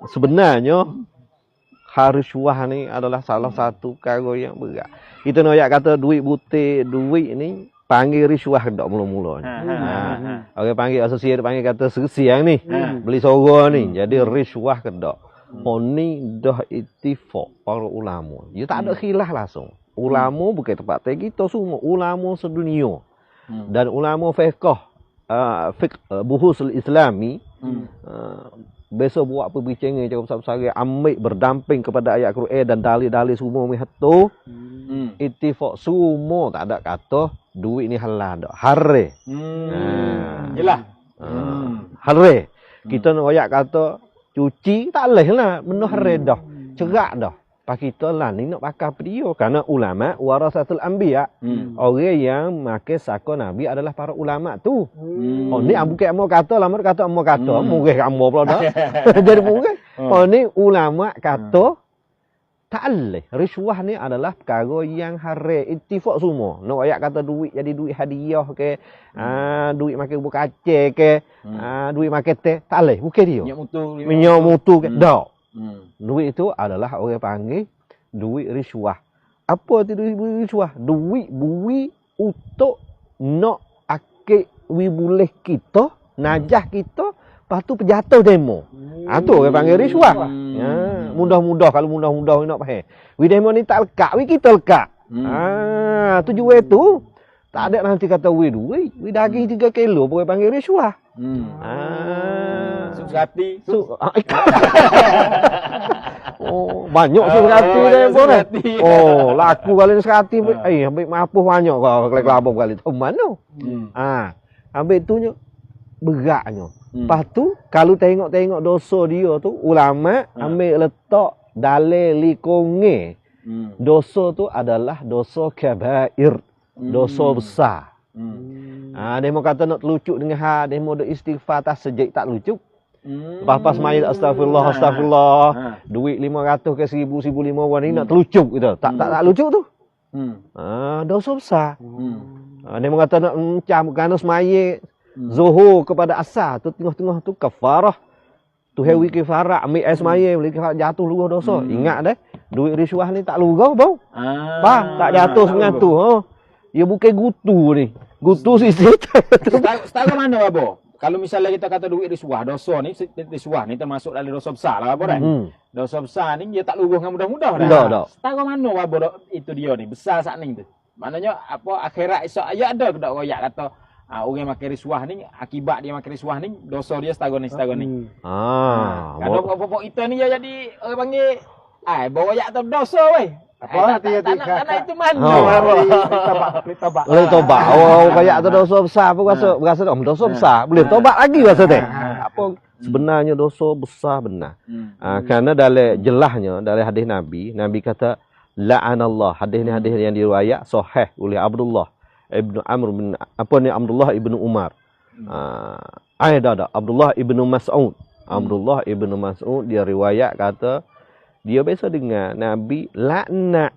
sebenarnya riswah ni adalah salah satu perkara yang berat. Kita nak kata duit butik, duit ni panggil riswah dak mula-mula. Orang panggil asosiasi panggil kata sersiang ni. Beli sorang ni. Jadi riswah ke dak. Ni dah ittifaq para ulama. Dia tak ada khilaf langsung. Ulama bukan tempat kita semua, ulama sedunia. Dan ulama fiqh buhusul islami besok buat perbincangan cakap besar-besar ambil berdamping kepada ayat Quran dan dalil-dalil semua mihatu ittifaq semua tak ada kata duit ni halal dak hare jelas hare kita nak ayat kata cuci tak leh lah benda hare dah cerak dah pak kita lah ni nak pakai apa dia kerana ulama warasatul anbiya orang yang makai saka nabi adalah para ulama tu ni bukan amo kata lama kata amo kata mungkin amo pula dah jadi mungkin ni ulama kata tak leh riswah ni adalah perkara yang hare ittifaq semua nak ayat kata duit jadi duit hadiah ke duit makan bubur kacang ke duit makan teh tak leh bukan dia minyak mutu ke dak duit itu adalah orang panggil duit riswah. Apa itu duit riswah? Duit bui untuk nak akik wibuleh kita, najah kita, lepas tu penjatuh demo. Tu orang panggil riswah. Mudah-mudah kalau mudah-mudah nak faham. Wi demo ni tak lekat, wi kita lekat. Tujuan tu tak ada nanti kata wi duit, wi daging 3 kilo boleh panggil riswah. Sukati. Banyak sukati dia pun. Laku kali sukati. Ambil mapuh banyak kau kelabang kali tu mana? Ambil tu nya beratnya. Lepas tu kalau tengok-tengok dosa dia tu ulama ambil letak dalil likonge. Dosa tu adalah dosa kabair, dosa besar. Dia mau kata nak telucuk dengan dia mau istighfar tak sejak tak lucuk. Lepas main astagfirullah. Duit 500 ke 1000 1500 ni nak telucuk gitu. Tak lucuk tu. Dosa besar. Dia mau kata nak mencam kerana semaya zuhur kepada asar tu tengah-tengah tu kafarah. Tu hewi kafarah ambil air semaya boleh jatuh luah dosa. Ingat deh, duit riswah ni tak lurau bau. Tak jatuh dengan tu. Dia bukan gutu ni. Gutu sisit. Setara mana apa? Kalau misalnya kita kata duit riswah, dosa ni termasuk dalam dosa besar lah apa kan? Dosa besar ni dia tak luruh dengan mudah-mudah dah. Setara mana apa itu dia ni besar saat ni tu. Maknanya apa akhirat esok ayat ada ke tak royak kata orang makan riswah ni akibat dia makan riswah ni dosa dia setara ni. Kalau pokok kita ni jadi orang panggil bawa ayat tu dosa weh. Apa tanah itu mana? Boleh tobat. Kayak tu dosa besar apa berasa dosa besar. Boleh tobat lagi rasa teh. Apa sebenarnya dosa besar benar. Kerana dalam jelasnya dalam hadis Nabi kata la'anallah. Hadis ni hadis yang diriwayat sahih oleh Abdullah ibnu Amr bin Abdullah ibnu Umar. Abdullah ibnu Mas'ud. Abdullah ibnu Mas'ud dia riwayat kata dia biasa dengar Nabi laknat.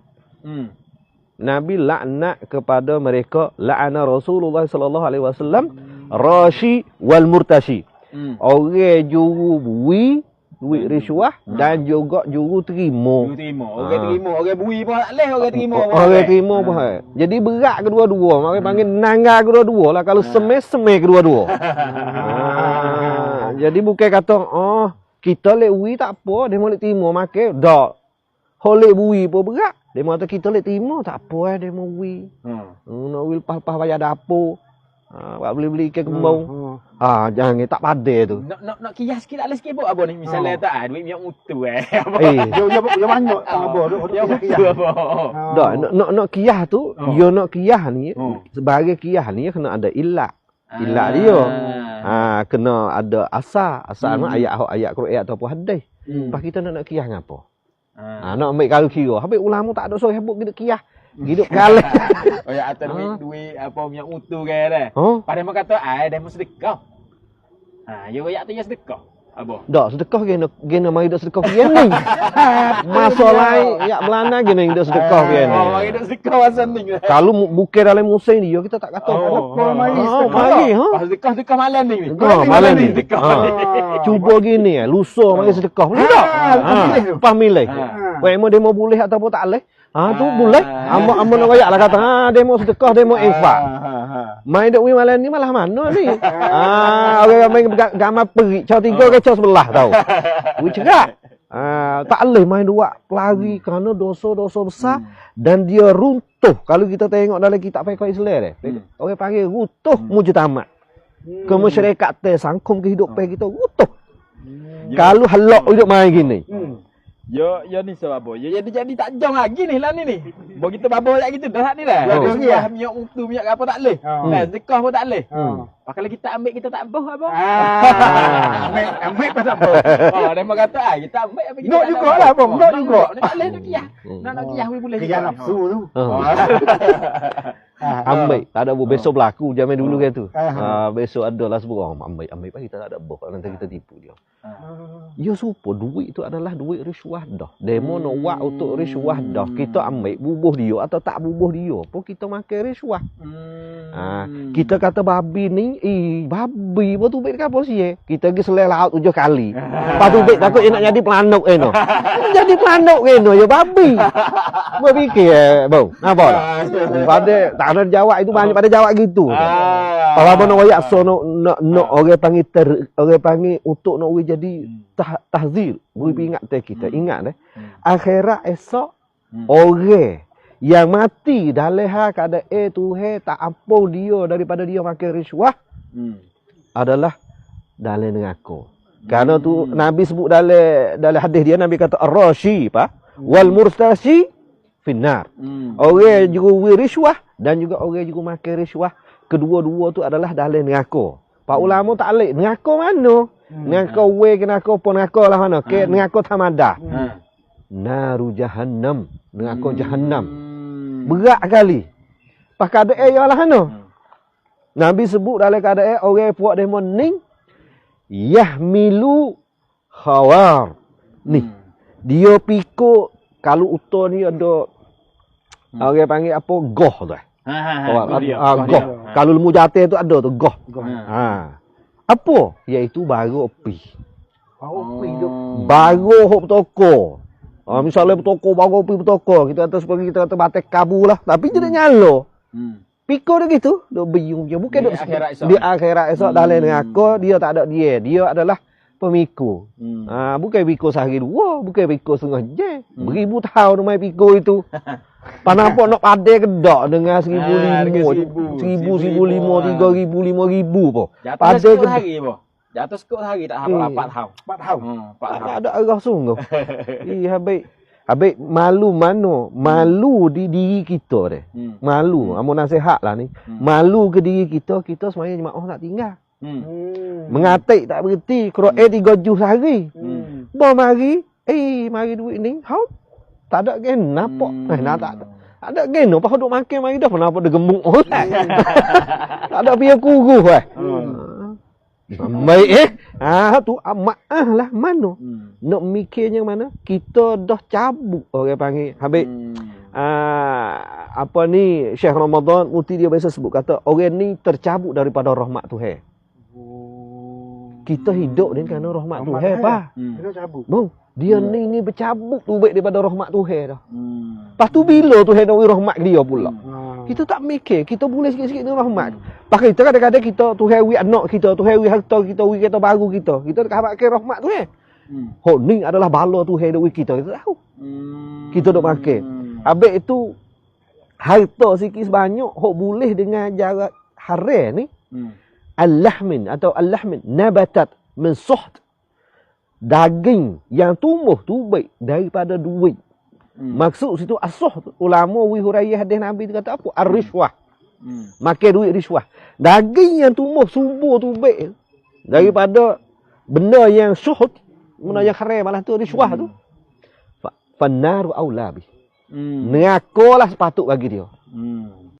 Nabi laknat kepada mereka la'ana Rasulullah sallallahu alaihi wasallam rashi wal murtashi. Orang juru bui duit riswah dan juga juru terima. Orang bui pun tak leh orang terima. Orang terima pun. Jadi berat kedua-dua. Mereka panggil nanggar kedua-dua lah kalau semai kedua-dua. Jadi bukan kata kita lek bui tak apa, dia mau lek terima makan. Dak. Holek bui pun berat. Dia mau kata kita lek terima tak apa dia mau bui. Nak bui lepas-lepas bayar dapur. Buat beli-beli ikan kembang. Jangan tak padai tu. Nak kias sikit tak leh sikit apa ni misalnya tak duit minyak mutu Dia banyak apa dia mutu apa. Dak nak kias tu, dia nak kias ni sebagai kias ni kena ada ilat. Ilat dia. Kena ada asal mah ayat Quran ataupun hadis. Lepas kita nak kiyah ngapo? Nak ambil kalau kira. Habis ulama tak ada suruh hebuk hidup kiyah. Hidup kalah. Ya atas duit apa minyak utuh ke dah. Pada mak kata dia mau sedekah. Ya ayat tu ya sedekah. Apa? Dak sedekah gena mari dak sedekah gini. Masalah ya belana gena dak sedekah gini. Oh, mari dak sedekah masa ni. Kalau bukan dalam musim dia kita tak kata. Mari Sedekah malam ni. Malam ni. Cuba gini lusa mari sedekah. Tak. Pas milih. Wei demo boleh ataupun tak boleh. Tu boleh. Amo nak royak lah kata. Demo sedekah, demo infak. Main dak malam ni malah mana ni? Orang main gambar perik, caw 3 ke caw 11 tahu. Wei cerak. Tak boleh main dua pelari kerana dosa-dosa besar dan dia runtuh. Kalau kita tengok dalam kitab fiqh Islam orang panggil runtuh mujtama'at. Kemasyarakatan sangkum kehidupan kita runtuh. Kalau halak hidup main gini. Yo ni sebab apa? Yo jadi tak jam lagi ni lah ni. Bo kita babol kat gitu dah ni dah. Dia minyak mutu minyak apa tak leh. Sedekah pun tak leh. Kalau kita ambil kita tak boh apa? ambil pasal apa? Dia mau kata kita ambil apa kita. Nak jugalah apa? Nak juga. Tak leh nak kiyah. Nak kiyah boleh. Kiyah nafsu tu. Ambil tak ada besok berlaku zaman dulu kan tu. Besok ada lah sebut ambil pagi kita tak ada boh nanti kita tipu dia. Ya supo duit tu adalah duit riswah dah. Demo nak buat untuk riswah dah. Kita ambil bubuh dia atau tak bubuh dia pun kita makan riswah. Kita kata babi ni, babi pun tubik dekat apa sih? Kita pergi selai laut 7 kali. Lepas tubik takut dia nak jadi pelanuk no. Jadi pelanuk no ya babi. Buat fikir bang. Apa dah? Pada tak ada jawab itu banyak pada jawab gitu. Kalau abang nak royak so nak orang panggil untuk nak jadi tahzir. Beri ingat kita. Ingat akhirat esok orang yang mati dalam hal keadaan Tuhan tak ampun dia daripada dia makan riswah adalah dalam neraka. Kerana tu Nabi sebut dalam hadis dia Nabi kata ar-rashi wal murtashi finnar. Orang juga riswah dan juga orang juga makan riswah. Kedua-dua tu adalah dalam neraka. Pak ulama tak alik neraka mana? Neraka neraka pun neraka lah mana? Ke neraka tamadah. Naru jahannam, neraka jahannam. Berat kali. Pas keadaan ialah mana? Nabi sebut dalam keadaan orang puak demo ning yahmilu khawar. Ni. Dia pikul kalau utuh ni ada orang panggil apa? Goh tu. Goh. Kalau lemu jatuh tu ada tu goh. Apa? Iaitu baru api. Baru hok toko. Misalnya bertoko, baru api bertoko. Kita kata seperti kita kata batik kabu lah. Tapi dia nyala. Pikul dia gitu. Dia biung. Bukan di akhirat esok dalam neraka dia tak ada dia. Dia adalah pemikul. Bukan pikul sehari dua. Bukan pikul setengah jam. Beribu tahun main pikul itu. Panampak nak padai kedak dengan 1,500, 1,500, 3,000, 5,000 po. Padai ke hari po. Jatuh sekut hari tak hafal 4 tahun. 4 tahun. Tak ada arah sungguh. Habis malu mana? Malu di diri kita deh. Malu. Amun nasihat lah ni. Malu ke diri kita sebenarnya jemaah tak tinggal. Mengatik tak berhenti. Quran 3 juz sehari. Mari duit ni. Tak ada gen nampak. Tak ada gen apa duk makan mari dah kenapa dia gemuk orang. Tak ada biar kuruh baik tu maaf lah mana. Nak mikirnya mana? Kita dah cabut orang panggil. Habis apa ni Syekh Ramadan Muti dia biasa sebut kata orang ni tercabut daripada rahmat Tuhan. Kita hidup ni kerana rahmat Tuhan apa? Kita cabut. Bang, dia ni bercabut tu baik daripada rahmat Tuhan dah. Lepas tu bila Tuhan nak rahmat dia pula? Kita tak mikir, kita boleh sikit-sikit dengan rahmat. Pakai kita kadang-kadang kita Tuhan wi anak kita, Tuhan wi harta kita, wi kereta baru kita. Kita tak pakai rahmat Tuhan. Hok ni adalah bala Tuhan wi kita tahu. Kita dok makan. Habis itu harta sikit sebanyak hok boleh dengan jarak haram ni. Al-lahmin atau al-lahmin nabatat min suht. Daging yang tumbuh tu baik daripada duit. Maksud situ as-suht ulama wi huraiyah hadis Nabi tu kata apa? Ar-rishwah. Makan duit riswah. Daging yang tumbuh subur tu baik daripada benda yang suht, benda yang haram malah tu riswah tu. Fannaru aula bi. Neraka lah sepatut bagi dia.